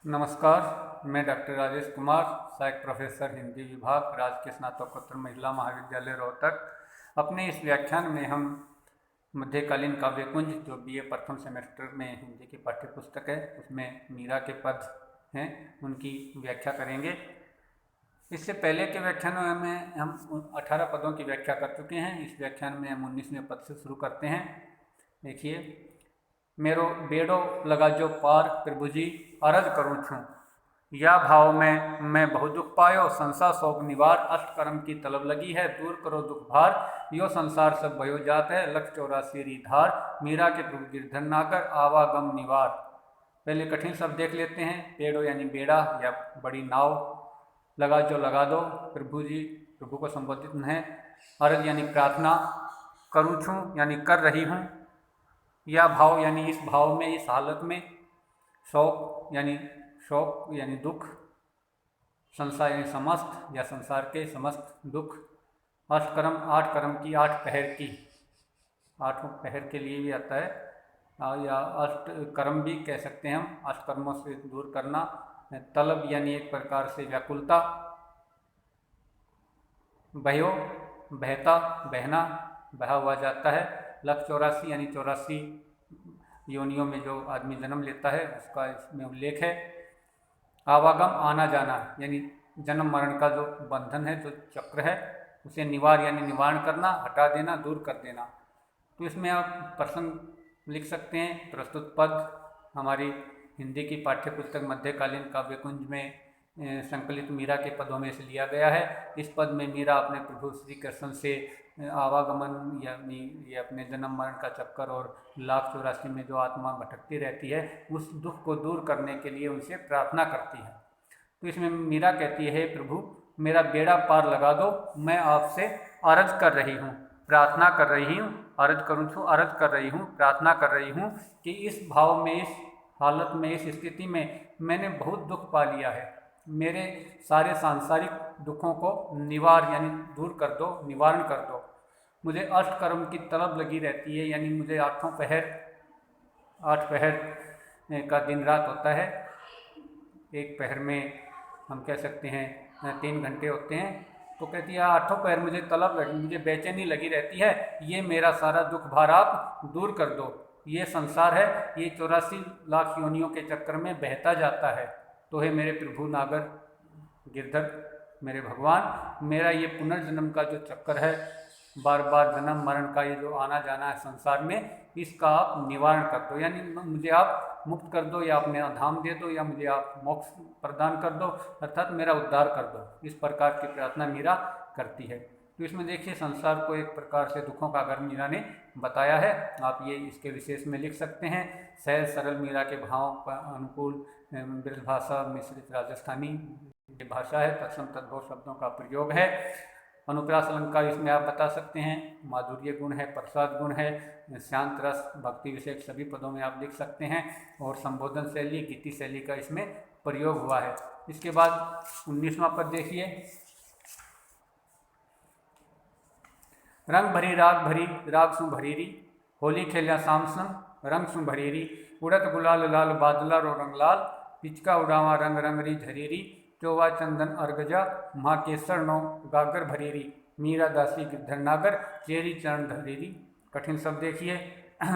नमस्कार, मैं डॉक्टर राजेश कुमार, सहायक प्रोफेसर हिंदी विभाग, राजकीय स्नातकोत्तर महिला महाविद्यालय रोहतक। अपने इस व्याख्यान में हम मध्यकालीन काव्यकुंज जो बीए प्रथम सेमेस्टर में हिंदी की पाठ्य पुस्तक है उसमें मीरा के पद हैं उनकी व्याख्या करेंगे। इससे पहले के व्याख्यानों में हम 18 पदों की व्याख्या कर चुके हैं। इस व्याख्यान में हम 19वें पद से शुरू करते हैं। देखिए, मेरो बेड़ो लगा जो पार प्रभु जी अरज करूँ छूँ, या भाव में मैं बहु दुख पायो, संसार शोक निवार, अष्टकर्म की तलब लगी है, दूर करो दुख भार, यो संसार सब भयो जात है, लक्ष 84 रीधार, मीरा के प्रभु गिरधर नागर, आवागम निवार। पहले कठिन शब्द देख लेते हैं। पेड़ो यानी बेड़ा या बड़ी नाव, लगा जो लगा दो, प्रभु जी प्रभु को संबोधित है, अरज यानी प्रार्थना, करूँ छूँ यानी कर रही हूँ, या भाव यानी इस भाव में, इस हालत में, शोक यानी दुख, संसार यानी समस्त या संसार के समस्त दुख, अष्टकर्म 8 कर्म की, 8 पहर की, 8 पहर के लिए भी आता है, या अष्ट कर्म भी कह सकते हैं हम, अष्टकर्मों से दूर करना, तलब यानी एक प्रकार से व्याकुलता, बहो बहता बहना, बहा हुआ जाता है, लक्ष 84 यानी 84 योनियों में जो आदमी जन्म लेता है उसका इसमें उल्लेख है। आवागम आना जाना यानी जन्म मरण का जो बंधन है, जो चक्र है, उसे निवार यानी निवारण करना, हटा देना, दूर कर देना। तो इसमें आप प्रश्न लिख सकते हैं। प्रस्तुत पद हमारी हिंदी की पाठ्य पुस्तक मध्यकालीन काव्यकुंज में संकलित मीरा के पदों में से लिया गया है। इस पद में मीरा अपने प्रभु श्री कृष्ण से आवागमन यानी ये अपने जन्म मरण का चक्कर और लाख 84 में जो आत्मा भटकती रहती है उस दुख को दूर करने के लिए उनसे प्रार्थना करती है। तो इसमें मीरा कहती है, प्रभु मेरा बेड़ा पार लगा दो, मैं आपसे अर्ज कर रही हूँ, प्रार्थना कर रही हूँ, अर्ज करूँ छूँ, अर्ज कर रही हूँ, प्रार्थना कर रही हूँ कि इस भाव में, इस हालत में, इस स्थिति में मैंने बहुत दुख पा लिया है, मेरे सारे सांसारिक दुखों को निवार यानी दूर कर दो, निवारण कर दो। मुझे अष्टकर्म की तलब लगी रहती है, यानी मुझे 8 पहर का दिन रात होता है। एक पहर में हम कह सकते हैं 3 घंटे होते हैं। तो कहती है 8 पहर मुझे तलब लगी, मुझे बेचैनी लगी रहती है, ये मेरा सारा दुख भार आप दूर कर दो। ये संसार है, ये 84 लाख योनियों के चक्कर में बहता जाता है। तो है मेरे प्रभु नागर गिरधर, मेरे भगवान, मेरा ये पुनर्जन्म का जो चक्कर है, बार बार जन्म मरण का ये जो आना जाना है संसार में, इसका आप निवारण कर दो, यानी मुझे आप मुक्त कर दो, या अपने धाम दे दो, या मुझे आप मोक्ष प्रदान कर दो, अर्थात मेरा उद्धार कर दो। इस प्रकार की प्रार्थना मीरा करती है। तो इसमें देखिए, संसार को एक प्रकार से दुखों का घर मीरा ने बताया है। आप ये इसके विशेष में लिख सकते हैं। सहज सरल मीरा के भावों का अनुकूल ब्रज भाषा मिश्रित राजस्थानी भाषा है, तत्सम तद्भव शब्दों का प्रयोग है। अनुप्रास अलंकार इसमें आप बता सकते हैं। माधुर्य गुण है, प्रसाद गुण है, शांत रस, भक्ति विषयक सभी पदों में आप लिख सकते हैं। और संबोधन शैली, गीति शैली का इसमें प्रयोग हुआ है। इसके बाद 19वां पद देखिए। रंग भरी राग भरी, राग सु भरीरी, होली खेलिया शाम संग, रंग सु भरीरी, उड़त गुलाल लाल बादला रो रंग लाल, पिचका उड़ावा रंग रंगरी झरीरी, चोवा चंदन अर्गजा, महाकेसर नो गागर भरीरी, मीरा दासी गिरधर नागर, चेरी चरण धरीरी। कठिन शब्द देखिए।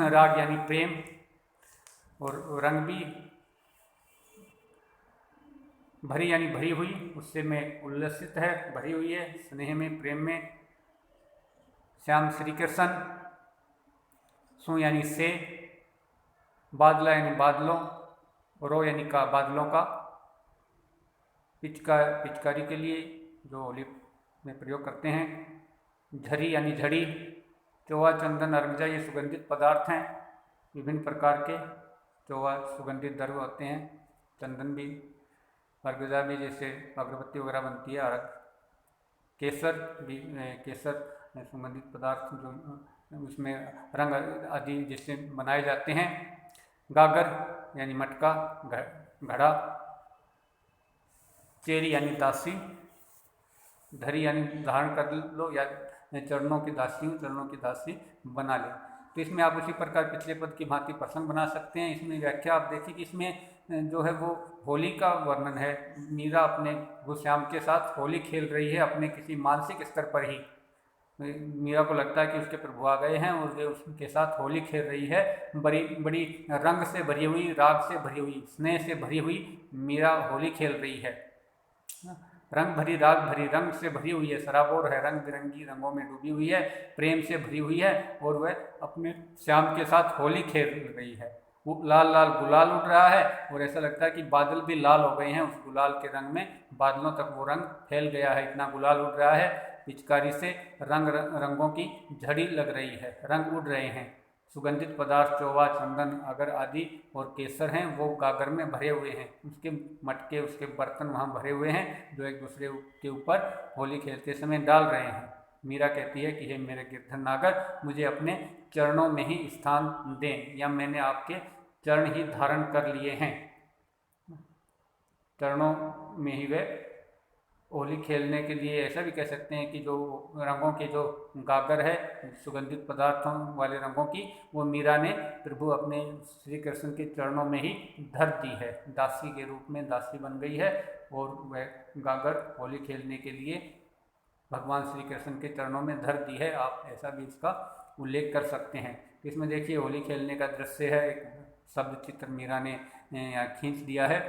राग यानी प्रेम, और रंग भी, भरी यानी भरी हुई, उससे में उल्लसित है, भरी हुई है स्नेह में, प्रेम में। श्याम श्री कृष्ण, सु यानी से, बादला यानी बादलों, रो यानी का बादलों का, पिचकारी के लिए जो होली में प्रयोग करते हैं, झरी यानी झड़ी, चौवा चंदन अर्गजा, ये सुगंधित पदार्थ हैं, विभिन्न प्रकार के। चौवा सुगंधित द्रव्य होते हैं, चंदन भी, अर्गजा भी जैसे अगरबत्ती वगैरह बनती है, अर्घ। केसर भी, केसर सुगंधित पदार्थ जो उसमें रंग आदि जिससे बनाए जाते हैं। गागर यानी मटका, घड़ा। चेरी यानी दासी, धरी यानी धारण कर लो, या चरणों की दासी हूँ, चरणों की दासी बना ले। तो इसमें आप उसी प्रकार पिछले पद की भांति प्रसंग बना सकते हैं। इसमें व्याख्या आप देखिए कि इसमें जो है वो होली का वर्णन है। मीरा अपने घनश्याम के साथ होली खेल रही है अपने किसी मानसिक स्तर पर ही। मीरा को लगता है कि उसके प्रभु आ गए हैं और वे उसके साथ होली खेल रही है। बड़ी बड़ी रंग से भरी हुई, राग से भरी हुई, स्नेह से भरी हुई मीरा होली खेल रही है। रंग भरी, राग भरी, रंग से भरी हुई है, सराबोर है, रंग बिरंगी रंगों में डूबी हुई है, प्रेम से भरी हुई है और वह अपने श्याम के साथ होली खेल रही है। वो लाल लाल गुलाल उड़ रहा है और ऐसा लगता है कि बादल भी लाल हो गए हैं उस गुलाल के रंग में, बादलों तक वो रंग फैल गया है, इतना गुलाल उड़ रहा है। पिचकारी से रंगों की झड़ी लग रही है, रंग उड़ रहे हैं। सुगंधित पदार्थ चौवा, चंदन, अगर आदि और केसर हैं वो गागर में भरे हुए हैं। उसके मटके, उसके बर्तन वहाँ भरे हुए हैं जो एक दूसरे के ऊपर होली खेलते समय डाल रहे हैं। मीरा कहती है कि हे मेरे गिरधर नागर, मुझे अपने चरणों में ही स्थान दें, या मैंने आपके चरण ही धारण कर लिए हैं। चरणों में ही वे होली खेलने के लिए, ऐसा भी कह सकते हैं कि जो रंगों के जो गागर है, सुगंधित पदार्थों वाले रंगों की, वो मीरा ने प्रभु अपने श्री कृष्ण के चरणों में ही धर दी है। दासी के रूप में दासी बन गई है और वह गागर होली खेलने के लिए भगवान श्री कृष्ण के चरणों में धर दी है। आप ऐसा भी इसका उल्लेख कर सकते हैं। इसमें देखिए होली खेलने का दृश्य है, एक शब्द चित्र मीरा ने यहाँ खींच दिया है।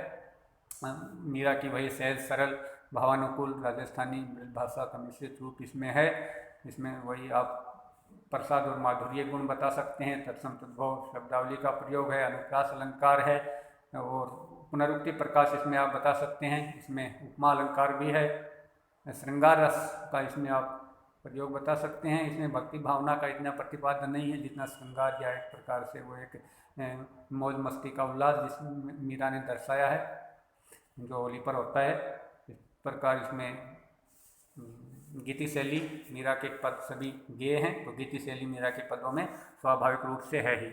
मीरा की वही सहज सरल भावानुकूल राजस्थानी भाषा का मिश्रित रूप इसमें है। इसमें वही आप प्रसाद और माधुर्य गुण बता सकते हैं। तत्सम तद्भव शब्दावली का प्रयोग है, अनुप्रास अलंकार है और पुनरुक्ति प्रकाश इसमें आप बता सकते हैं। इसमें उपमा अलंकार भी है। श्रृंगार रस का इसमें आप प्रयोग बता सकते हैं। इसमें भक्ति भावना का इतना प्रतिपादन नहीं है जितना श्रृंगार या एक प्रकार से वो एक मौज मस्ती का उल्लास जिसमें मीरा ने दर्शाया है जो होली पर होता है। इस प्रकार इसमें गीति शैली मीरा के पद सभी गेय हैं, तो गीति शैली मीरा के पदों में स्वाभाविक रूप से है ही।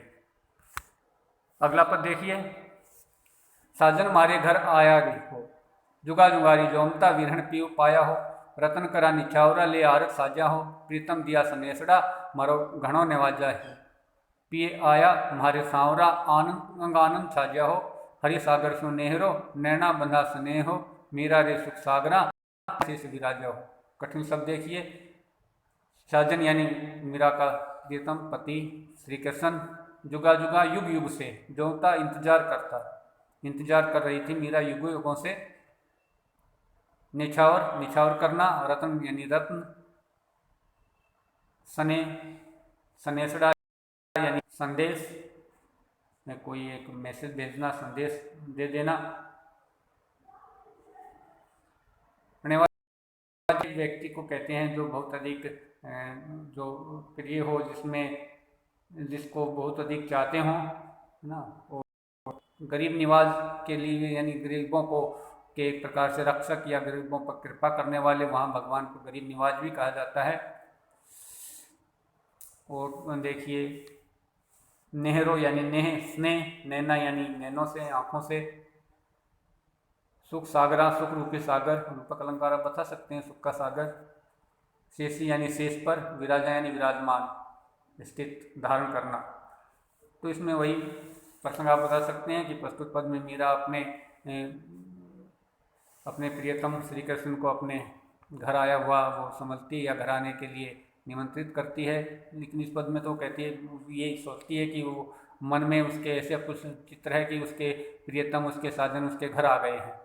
अगला पद देखिए, साजन मारे घर आया देखो, जुगा जुगारी जोमता विरहण पीव पाया हो, रतन करा निछावरा ले आरत साजा हो, प्रीतम दिया सनेसड़ा मरो घणो नवाजा है, पिए आया तुम्हारे सांवरा आनंद अंग आनंद साजा हो, हरि सागर सु नेहरो नैना बंधा स्नेह हो, मीरा रे सुख सागरा शेष विराजा हो। कठिन शब्द देखिए। साजन यानी मीरा का प्रियतम पति श्री कृष्ण जुगा जुगा युग युग से जोता इंतजार कर रही थी मीरा युगों युगों से। निछावर, निछावर करना, रत्न यानी रत्न, सने, सनेसड़ा यानी संदेश में कोई एक मैसेज भेजना, संदेश दे देना। व्यक्ति को कहते हैं जो बहुत अधिक जो प्रिय हो, जिसको बहुत अधिक चाहते हों, है ना। और गरीब निवाज के लिए यानी गरीबों को के एक प्रकार से रक्षक या गरीबों पर कृपा करने वाले, वहाँ भगवान को गरीब निवाज भी कहा जाता है। और देखिए नेहरो यानी नेह स्नेह, नैना यानी नैनों से, आँखों से, सुख सागरा सुख रूपी सागर, रूपक अलंकार आप बता सकते हैं सुख का सागर, शेषी यानी शेष पर, विराजा यानी विराजमान, स्थित, धारण करना। तो इसमें वही प्रसंग आप बता सकते हैं कि प्रस्तुत पद में मीरा अपने प्रियतम श्री कृष्ण को अपने घर आया हुआ वो समझती है या घर आने के लिए निमंत्रित करती है। लेकिन इस पद में तो कहती है, ये सोचती है कि वो मन में उसके ऐसे कुछ चित्र है कि उसके प्रियतम, उसके साजन उसके घर आ गए हैं।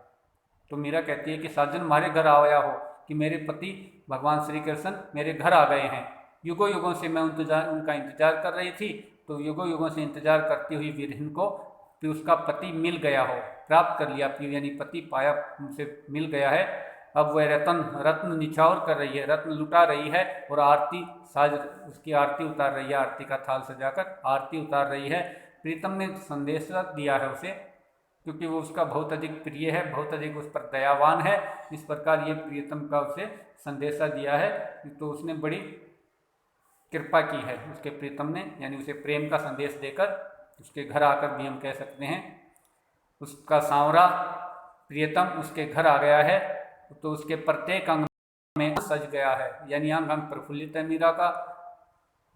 तो मीरा कहती है कि साजन हमारे घर आया हो, कि मेरे पति भगवान श्री कृष्ण मेरे घर आ गए हैं। युगों युगों से मैं उनका इंतजार कर रही थी, तो युगों युगों से इंतजार करती हुई विरहिन को फिर उसका पति मिल गया हो, प्राप्त कर लिया, फिर यानी पति पाया, उनसे मिल गया है। अब वह रत्न निछावर कर रही है, रत्न लुटा रही है और आरती साज उसकी आरती उतार रही है, आरती का थाल सजाकर आरती उतार रही है। प्रीतम ने संदेश दिया है उसे, क्योंकि वो उसका बहुत अधिक प्रिय है, बहुत अधिक उस पर दयावान है। इस प्रकार ये प्रियतम का उसे संदेशा दिया है, तो उसने बड़ी कृपा की है उसके प्रीतम ने, यानी उसे प्रेम का संदेश देकर उसके घर आकर भी हम कह सकते हैं। उसका सांवरा प्रियतम उसके घर आ गया है, तो उसके प्रत्येक अंग में सज गया है, यानी अंग अंग प्रफुल्लित है मीरा का।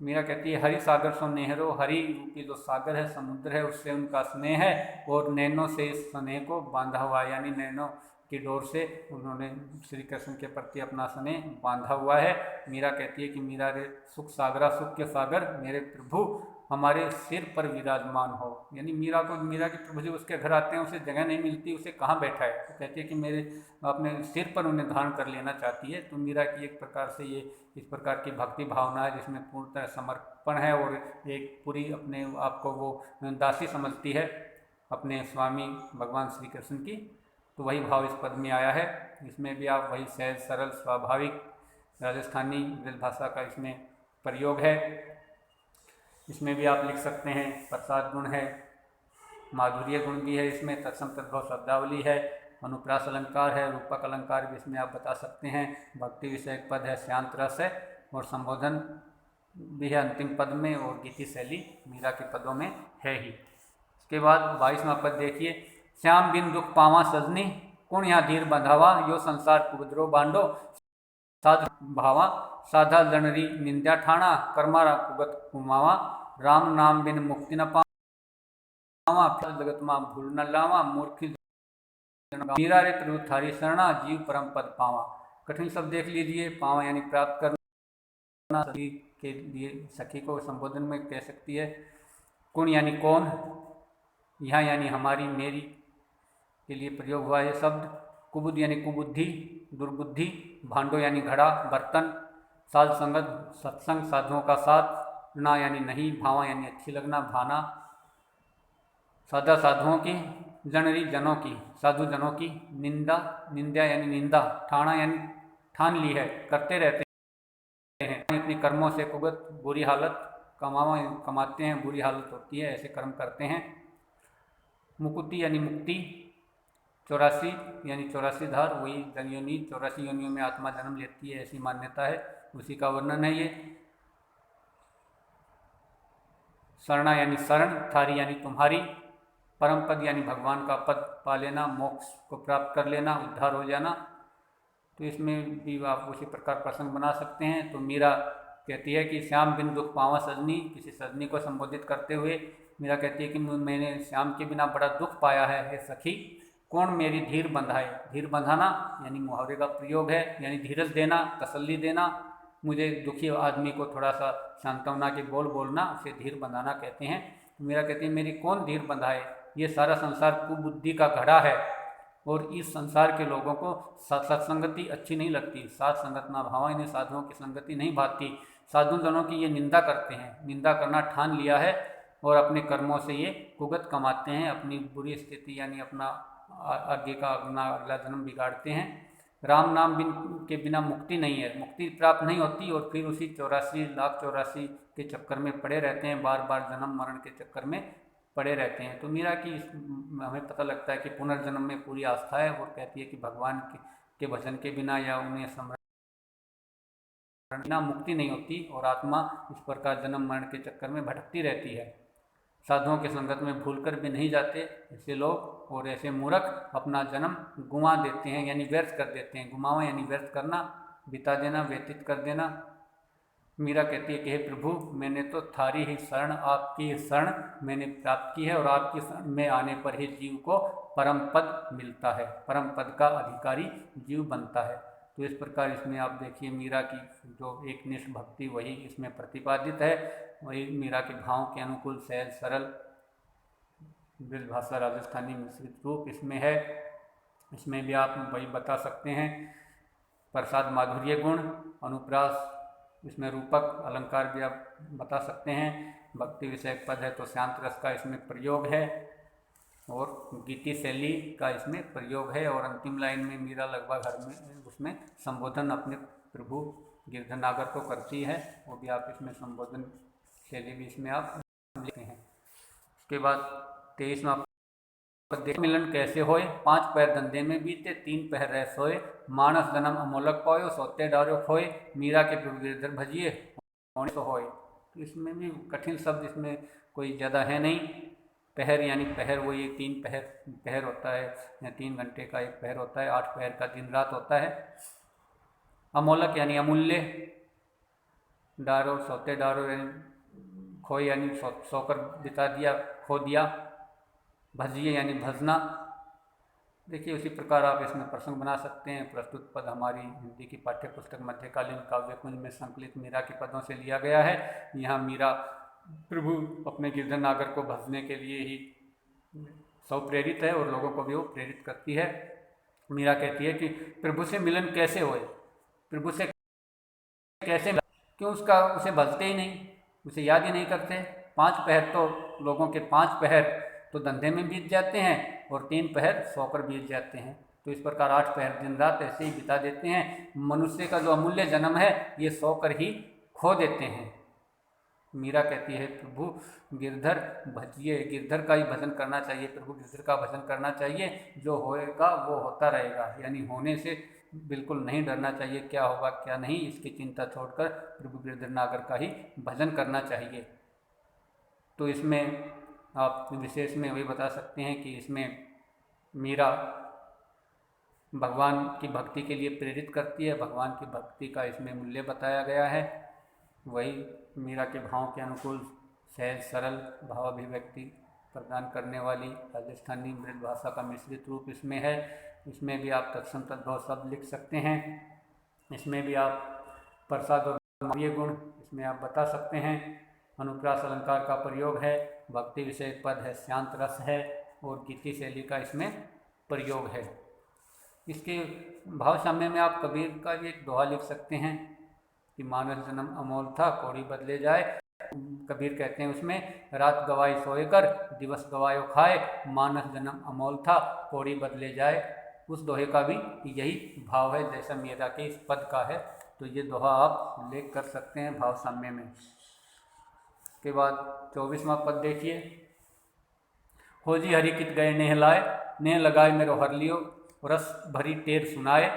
मीरा कहती है हरि सागर सो नेहरो, हरि रूपी जो सागर है, समुद्र है, उससे उनका स्नेह है और नैनों से इस स्नेह को बांधा हुआ है, यानी नैनों की डोर से उन्होंने श्री कृष्ण के प्रति अपना स्नेह बांधा हुआ है। मीरा कहती है कि मीरा रे सुख सागरा, सुख के सागर मेरे प्रभु हमारे सिर पर विराजमान हो, यानी मीरा के प्रभु जी उसके घर आते हैं, उसे जगह नहीं मिलती, उसे कहाँ बैठा है, तो कहती है कि मेरे अपने सिर पर उन्हें धारण कर लेना चाहती है। तो मीरा की एक प्रकार से ये इस प्रकार की भक्ति भावना है जिसमें पूर्णतः समर्पण है और एक पूरी अपने आप को वो दासी समझती है अपने स्वामी भगवान श्री कृष्ण की। तो वही भाव इस पद में आया है। इसमें भी आप वही सहज सरल स्वाभाविक राजस्थानी ब्रज भाषा का इसमें प्रयोग है। इसमें भी आप लिख सकते हैं प्रसाद गुण है, माधुर्य गुण भी है, इसमें तत्सम तद्भव शब्दावली है, अनुप्रास अलंकार है, रूपक अलंकार भी इसमें आप बता सकते हैं, भक्ति विषयक पद है, शांत रस है और संबोधन भी है अंतिम पद में और गीति शैली मीरा के पदों में है ही। इसके बाद 22वां पद देखिए, श्याम बिन दुख पावा सजनी, कुण यहाँ धीर बंधावा, यो संसार कुबद्रो बांडो, साध भावा साधा लणरी निंदा ठाणा, कर्मारा कुगत कुमावा, राम नाम बिन मुक्ति न पावा, जगत मां भूल न लावा, मूर्खी मीरा रे प्रभु थारी शरणा, जीव परम पद पावा। कठिन शब्द देख लीजिए, पावा यानी प्राप्त करना, सखी के लिए सखी को संबोधन में कह सकती है। कुण यानी कौन, यहाँ यानी हमारी मेरी के लिए प्रयोग हुआ है शब्द। कुबुद यानी कुबुद्धि दुर्बुद्धि, भांडो यानी घड़ा बर्तन, साध संगत सत्संग साधुओं का साथ, ना यानी नहीं, भावा यानी अच्छी लगना भाना, साधा साधुओं की, जनरी जनों की साधु जनों की, निंदा निंदा यानी निंदा, ठाणा यानी ठान ली है, करते रहते हैं अपने कर्मों से, कुगत बुरी हालत, कमावा कमाते हैं, बुरी हालत होती है, ऐसे कर्म करते हैं। मुकुति यानी मुक्ति, 84 यानी 84 धार, वही जनयोनि 84 योनियों में आत्मा जन्म लेती है, ऐसी मान्यता है, उसी का वर्णन है ये। शरणा यानी शरण, थारी यानी तुम्हारी, परम पद यानी भगवान का पद पा लेना, मोक्ष को प्राप्त कर लेना, उद्धार हो जाना। तो इसमें भी आप उसी प्रकार प्रसंग बना सकते हैं। तो मीरा कहती है कि श्याम बिन दुख पावा सजनी, किसी सजनी को संबोधित करते हुए मीरा कहती है कि मैंने श्याम के बिना बड़ा दुख पाया है, हे सखी, कौन मेरी धीर बंधाए। धीर बंधाना यानी मुहावरे का प्रयोग है, यानी धीरज देना, तसल्ली देना, मुझे दुखी आदमी को थोड़ा सा सांत्वना के बोल बोलना, उसे धीर बंधाना कहते हैं। मीरा कहती है मेरी कौन धीर बंधाए, ये सारा संसार कुबुद्धि का घड़ा है और इस संसार के लोगों को सत्संगति अच्छी नहीं लगती, साथ संगत ना भावा, इन्हें साधुओं की संगति नहीं भाती, साधु जनों की ये निंदा करते हैं, निंदा करना ठान लिया है और अपने कर्मों से ये कुगत कमाते हैं, अपनी बुरी स्थिति यानी अपना आगे का अपना अगला जन्म बिगाड़ते हैं। राम नाम के बिना मुक्ति नहीं है, मुक्ति प्राप्त नहीं होती और फिर उसी 84,84,84 के चक्कर में पड़े रहते हैं, बार बार जन्म मरण के चक्कर में पड़े रहते हैं। तो मीरा की हमें पता लगता है कि पुनर्जन्म में पूरी आस्था है और कहती है कि भगवान के भजन के बिना या उन्हें स्मरण बिना मुक्ति नहीं होती और आत्मा इस प्रकार जन्म मरण के चक्कर में भटकती रहती है। साधुओं के संगत में भूलकर भी नहीं जाते ऐसे लोग और ऐसे मूर्ख अपना जन्म गुमा देते हैं, यानी व्यर्थ कर देते हैं। गुमावा यानी व्यर्थ करना, बिता देना, व्यतीत कर देना। मीरा कहती है कि हे प्रभु, मैंने तो थारी ही शरण, आपकी शरण मैंने प्राप्त की है और आपकी शरण में आने पर ही जीव को परम पद मिलता है, परम पद का अधिकारी जीव बनता है। तो इस प्रकार इसमें आप देखिए मीरा की जो एक निष्ठ भक्ति वही इसमें प्रतिपादित है, वही मीरा के भाव के अनुकूल सहज सरल ब्रज भाषा राजस्थानी मिश्रित रूप इसमें है। इसमें भी आप वही बता सकते हैं प्रसाद माधुर्य गुण, अनुप्रास, इसमें रूपक अलंकार भी आप बता सकते हैं। भक्ति विषयक पद है तो शांत रस का इसमें प्रयोग है और गीति शैली का इसमें प्रयोग है और अंतिम लाइन में मीरा लगभग हर में उसमें संबोधन अपने प्रभु गिरधरनागर को करती है, वो भी आप इसमें संबोधन शैली भी इसमें आप लिखते हैं। उसके बाद 23वां पद, मिलन कैसे होए, 5 पैर धंधे में बीते, 3 पहर रह सोए, मानस जन्म अमोलक पायो, सोते डारो खोए, मीरा के प्रभु गिरधर भजिए होने तो होए। तो इसमें भी कठिन शब्द इसमें कोई ज़्यादा है नहीं। पहर यानी पहर, वो ये 3 पहर होता है या 3 घंटे का एक पहर होता है, 8 पहर का दिन रात होता है। अमोलक यानी अमूल्य, डारो सोते डारो यानी खोए यानी सोकर बिता दिया, खो दिया। भजिए यानी भजना। देखिए उसी प्रकार आप इसमें प्रसंग बना सकते हैं। प्रस्तुत पद हमारी हिंदी की पाठ्य पुस्तक मध्यकालीन काव्यकुंज में संकलित मीरा के पदों से लिया गया है। यहाँ मीरा प्रभु अपने गिरधर नागर को भजने के लिए ही स्वप्रेरित है और लोगों को भी वो प्रेरित करती है। मीरा कहती है कि प्रभु से मिलन कैसे होए, प्रभु से कैसे, क्यों उसे भजते ही नहीं, उसे याद ही नहीं करते। 5 पहर तो लोगों के 5 पहर तो धंधे में बीत जाते हैं और 3 पहर सोकर बीत जाते हैं। तो इस प्रकार 8 पहर दिन रात ऐसे ही बिता देते हैं। मनुष्य का जो अमूल्य जन्म है ये सोकर ही खो देते हैं। मीरा कहती है प्रभु गिरधर भजिए, गिरधर का ही भजन करना चाहिए, प्रभु गिरधर का भजन करना चाहिए, जो होएगा वो होता रहेगा, यानी होने से बिल्कुल नहीं डरना चाहिए, क्या होगा क्या नहीं इसकी चिंता छोड़कर प्रभु गिरधर नागर का ही भजन करना चाहिए। तो इसमें आप विशेष में वही बता सकते हैं कि इसमें मीरा भगवान की भक्ति के लिए प्रेरित करती है, भगवान की भक्ति का इसमें मूल्य बताया गया है। वही मीरा के भावों के अनुकूल सहज सरल भाव अभिव्यक्ति प्रदान करने वाली राजस्थानी मृद भाषा का मिश्रित रूप इसमें है। इसमें भी आप तत्सम तद्भव शब्द लिख सकते हैं। इसमें भी आप प्रसाद और मानवीय गुण इसमें आप बता सकते हैं। अनुप्रास अलंकार का प्रयोग है, भक्ति विषय पद है, शांत रस है और गीति शैली का इसमें प्रयोग है। इसके भाव साम्य में आप कबीर का भी एक दोहा लिख सकते हैं कि मानस जन्म अमोल था कौड़ी बदले जाए। कबीर कहते हैं उसमें, रात गवाई सोए कर दिवस गवायो खाए, मानस जन्म अमोल था कौड़ी बदले जाए। उस दोहे का भी यही भाव है जैसा मीरा के इस पद का है। तो ये दोहा आप लेख कर सकते हैं भाव साम्य में। के बाद 24वां पद देखिए, हो जी हरि कित गए नेह लाए, नेह लगाए मेरो हर लियो, रस भरी टेर सुनाए,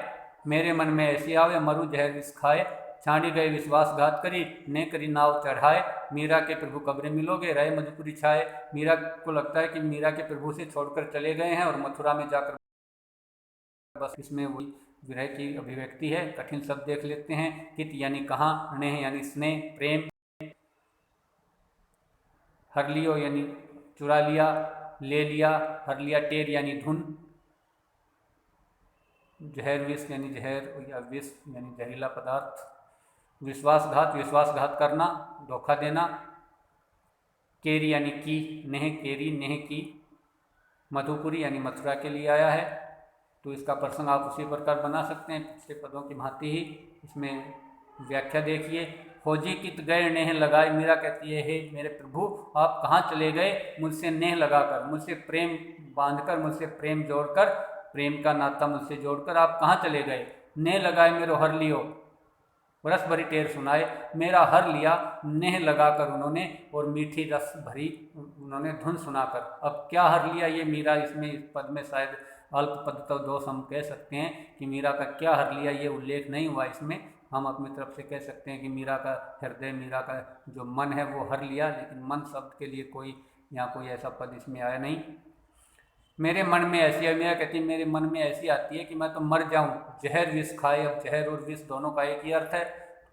मेरे मन में ऐसी आवे मरु जहर विष खाए, छाड़ी गए विश्वासघात करी ने करी नाव चढ़ाए, मीरा के प्रभु कब्रे मिलोगे रहे मधुपुरी छाए। मीरा को लगता है कि मीरा के प्रभु से छोड़कर चले गए हैं और मथुरा में जाकर बस। इसमें वही विरह की अभिव्यक्ति है। कठिन शब्द देख लेते हैं। कित यानी कहाँ, नेह यानी स्नेह प्रेम, हर लियो यानी चुरा लिया ले लिया, हर लिया टेर यानी धुन, जहर विष यानी जहर या विष यानी जहरीला पदार्थ, विश्वासघात विश्वासघात करना धोखा देना, केरी यानी की, नेह केरी नेह की, मधुपुरी यानी मथुरा के लिए आया है। तो इसका प्रसंग आप उसी प्रकार बना सकते हैं पिछले पदों की भांति ही। इसमें व्याख्या देखिए, फौजी कित गए नेह लगाए, मीरा कहती है हे मेरे प्रभु आप कहाँ चले गए, मुझसे नेह लगाकर, मुझसे प्रेम बांधकर, मुझसे प्रेम जोड़कर, प्रेम का नाता मुझसे जोड़कर आप कहाँ चले गए। नेह लगाए मेरो हर लियो, रस भरी टेर सुनाए, मेरा हर लिया नेह लगाकर उन्होंने और मीठी रस भरी उन्होंने धुन सुनाकर। अब क्या हर लिया ये मीरा, इसमें इस पद में शायद अल्प पद तो दोष हम कह सकते हैं कि मीरा का क्या हर लिया ये उल्लेख नहीं हुआ। इसमें हम अपनी तरफ से कह सकते हैं कि मीरा का हृदय, मीरा का जो मन है वो हर लिया, लेकिन मन शब्द के लिए कोई यहाँ कोई ऐसा पद इसमें आया नहीं। मेरे मन में ऐसी है, मीरा कहती है मेरे मन में ऐसी आती है कि मैं तो मर जाऊं, जहर विष खाए। अब जहर और विष दोनों का एक ही अर्थ है।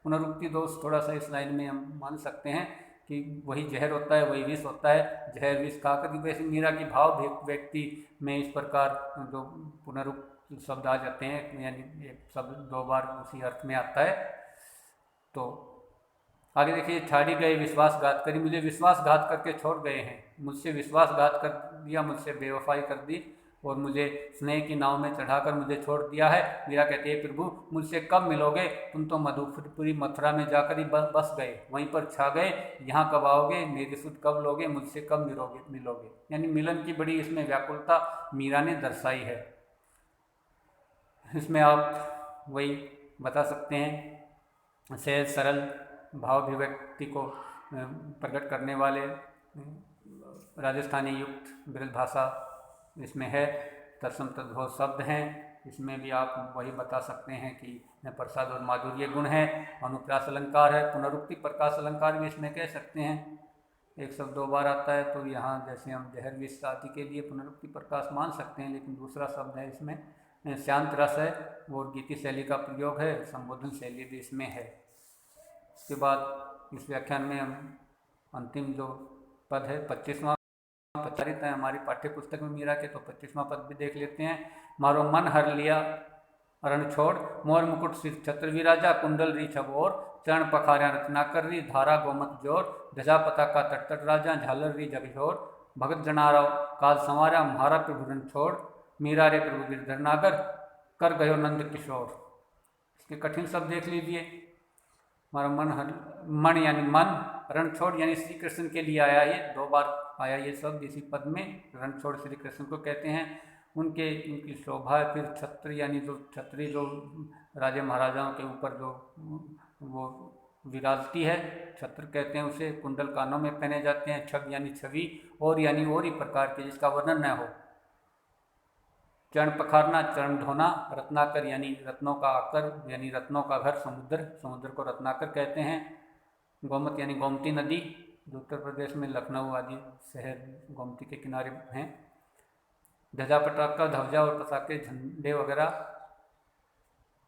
पुनरुक्ति दोष थोड़ा सा इस लाइन में हम मान सकते हैं कि वही जहर होता है वही विष होता है, जहर विष खाकर। वैसे मीरा की भाव व्यक्ति में इस प्रकार जो पुनरुक्ति शब्द आ जाते हैं, यानी एक शब्द 2 बार उसी अर्थ में आता है। तो आगे देखिए, छाड़ी गए विश्वासघात करी, मुझे विश्वासघात करके छोड़ गए हैं, मुझसे विश्वासघात कर दिया, मुझसे बेवफाई कर दी और मुझे स्नेह की नाव में चढ़ाकर मुझे छोड़ दिया है। मीरा कहती है प्रभु मुझसे कब मिलोगे, तुम तो मधुपुरी मथुरा में जाकर ही बस गए, वहीं पर छा गए, यहाँ कब आओगे, मेरी सुध कब लोगे, मुझसे कब मिलोगे। यानी मिलन की बड़ी इसमें व्याकुलता मीरा ने दर्शाई है। इसमें आप वही बता सकते हैं, सहज सरल भाव अभिव्यक्ति को प्रकट करने वाले राजस्थानी युक्त ब्रज भाषा इसमें है। तत्सम तद्भव शब्द हैं। इसमें भी आप वही बता सकते हैं कि प्रसाद और माधुर्य गुण है। अनुप्रास अलंकार है, पुनरुक्ति प्रकाश अलंकार भी इसमें कह सकते हैं। एक शब्द 2 बार आता है तो यहाँ जैसे हम जहर विष आदि के लिए पुनरुक्ति प्रकाश मान सकते हैं, लेकिन दूसरा शब्द है इसमें शांत रस है और गीति शैली का प्रयोग है, संबोधन शैली भी इसमें है। उसके बाद इस व्याख्यान में हम अंतिम जो पद है 25वां प्रचारित है हमारी पाठ्य पुस्तक में मीरा के, तो 25वां पद भी देख लेते हैं। मारो मन हर लिया रण छोड़, मोर मुकुट सिर छत्र विराजा, कुंडल री छबोर, चरण पखार्या रत्नाकर री, धारा गोमत जोर, ध्वजा पताका तट तट राजा, झालर री जगजोर, भगत जनाराव काल संवारा, म्हारा प्रभु रण छोड़, मीरा रे प्रभु गिरधर नागर, कर गयो नंद किशोर। इसके कठिन शब्द देख लीजिए। हमारा मन यानी मन, रण छोड़ यानी श्री कृष्ण के लिए आया, ये 2 बार आया ये शब्द इसी पद में। रण छोड़ श्री कृष्ण को कहते हैं। उनकी शोभा है। फिर छत्र यानी जो छत्री जो राजे महाराजाओं के ऊपर जो वो विराजती है, छत्र कहते हैं उसे। कुंडल कानों में पहने जाते हैं। छब यानी छवि, और यानी और ही प्रकार के जिसका वर्णन न हो। चरण पखारना, चरण धोना, रत्नाकर यानी रत्नों का आकर यानी रत्नों का घर, समुद्र को रत्नाकर कहते हैं। गोमत यानी गोमती नदी, जो उत्तर प्रदेश में लखनऊ आदि शहर गोमती के किनारे हैं। ध्वजा पताका, ध्वजा और पताके झंडे वगैरह।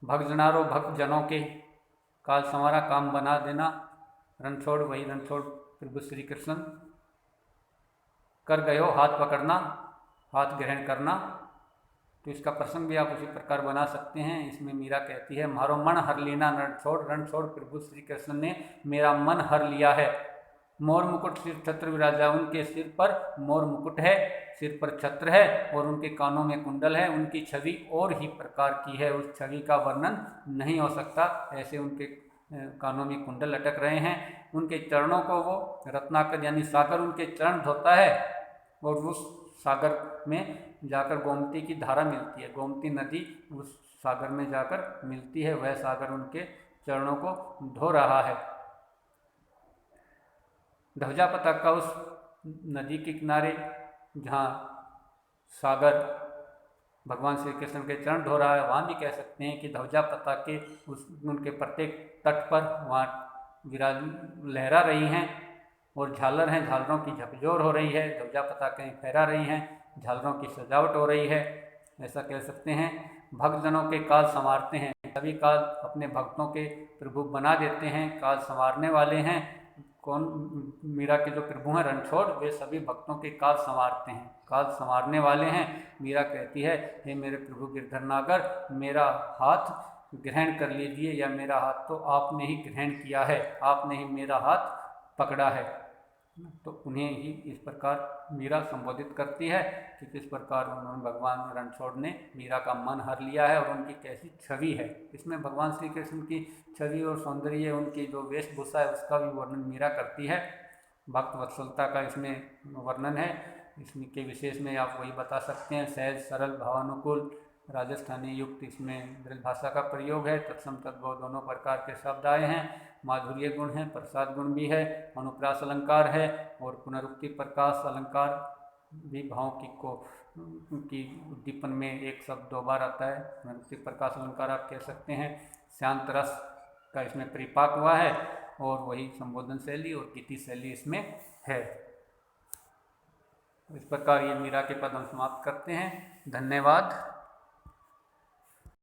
भगजनारो, भक्त जनों के। काल संवारा, काम बना देना। रणछोड़, वही रणछोड़ प्रभु श्री कृष्ण। कर गयो, हाथ पकड़ना, हाथ ग्रहण करना। तो इसका प्रसंग भी आप उसी प्रकार बना सकते हैं। इसमें मीरा कहती है, मारो मन हर लेना रणछोड़, रणछोड़ प्रभु श्री कृष्ण ने मेरा मन हर लिया है। मोर मुकुट सिर छत्र विराजा, उनके सिर पर मोर मुकुट है, सिर पर छत्र है और उनके कानों में कुंडल है। उनकी छवि और ही प्रकार की है, उस छवि का वर्णन नहीं हो सकता। ऐसे उनके कानों में कुंडल लटक रहे हैं। उनके चरणों को वो रत्नाकर यानी सागर उनके चरण धोता है और उस सागर में जाकर गोमती की धारा मिलती है। गोमती नदी उस सागर में जाकर मिलती है, वह सागर उनके चरणों को धो रहा है। ध्वजा पताका, उस नदी के किनारे जहाँ सागर भगवान श्री कृष्ण के चरण धो रहा है, वहाँ भी कह सकते हैं कि ध्वजा पताके उनके प्रत्येक तट पर वहाँ लहरा रही हैं। और झालर हैं, झालरों की झकझोर हो रही है। ध्वजा पताकें फहरा रही हैं, झालरों की सजावट हो रही है, ऐसा कह सकते हैं। भक्तजनों के काल संवारते हैं, सभी काल अपने भक्तों के प्रभु बना देते हैं, काल संवारने वाले हैं। कौन? मीरा के जो प्रभु हैं रणछोड़, वे सभी भक्तों के काल संवारते हैं, काल संवारने वाले हैं। मीरा कहती है, हे मेरे प्रभु गिरधर नागर, मेरा हाथ ग्रहण कर लीजिए, या मेरा हाथ तो आपने ही ग्रहण किया है, आपने ही मेरा हाथ पकड़ा है। तो उन्हें ही इस प्रकार मीरा संबोधित करती है कि किस प्रकार उन्होंने भगवान रणछोड़ ने मीरा का मन हर लिया है और उनकी कैसी छवि है। इसमें भगवान श्री कृष्ण की छवि और सौंदर्य, उनकी जो वेशभूषा है उसका भी वर्णन मीरा करती है। भक्त वत्सलता का इसमें वर्णन है। इसमें के विशेष में आप वही बता सकते हैं, सहज सरल भावानुकूल राजस्थानी युक्त इसमें ब्रज भाषा का प्रयोग है। तत्सम तद्भव दोनों प्रकार के शब्द आए हैं। माधुर्य गुण है, प्रसाद गुण भी है, अनुप्रास अलंकार है और पुनरुक्ति प्रकाश अलंकार भी भाव की उद्दीपन में एक शब्द 2 बार आता है। पुनरुक्ति प्रकाश अलंकार आप कह सकते हैं। शांत रस का इसमें परिपाक हुआ है और वही संबोधन शैली और गीति शैली इसमें है। इस प्रकार ये मीरा के पद हम समाप्त करते हैं। धन्यवाद।